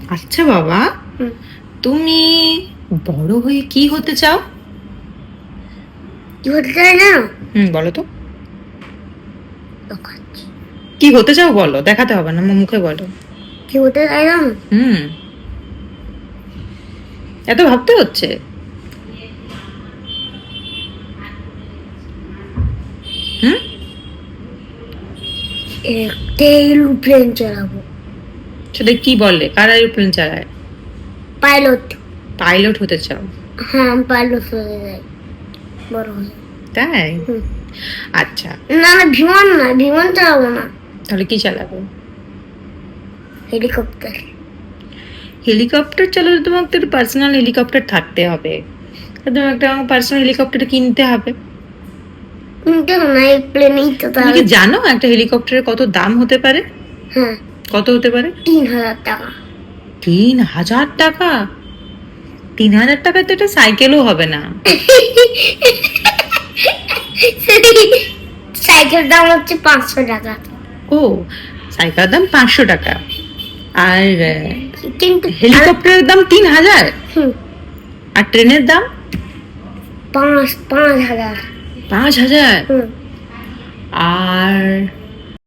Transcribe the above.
আচ্ছা বাবা, হুম। তুমি বড় হয়ে কি হতে চাও? কি হতে চাই না? বলো তো। দেখাচ্ছি। কি হতে চাও বলো, দেখাতে হবে না, আমার মুখে বলো। কি হতে চাই না? হুম এত ভাবতে হচ্ছে? হুম একটা এরোপ্লেন চালাবো। সেটা কি বলে, কারা এরোপ্লেন চালায়? পাইলট। পাইলট হতে চাও? হ্যাঁ, আমি পাইলট হতে চাই বড় হলে। তাই? হুম। আচ্ছা, না না, বিমান না, বিমান চালাবো না। তাহলে কি চালাবে? হেলিকপ্টার। হেলিকপ্টার চালালে তোমাকে তো পার্সোনাল হেলিকপ্টার থাকতে হবে। তা তোমার একটা পার্সোনাল হেলিকপ্টার কিনতে হবে। কেন না, এই প্লেনেই তো তুমি কি তাহলে। জানো একটা হেলিকপ্টারের কত দাম হতে পারে? হ্যাঁ, কত হতে পারে? 3000 টাকা। 3,000 টাকা? 3,000 টাকায় তো একটা সাইকেলও হবে না। সাইকেল দাম হচ্ছে 500 টাকা। ও, সাইকেলের দাম 500 টাকা, আর কিন্তু হেলিকপ্টারের দাম 3,000, হুম, আর ট্রেনের দাম 5,000। 5,000, হুম। আর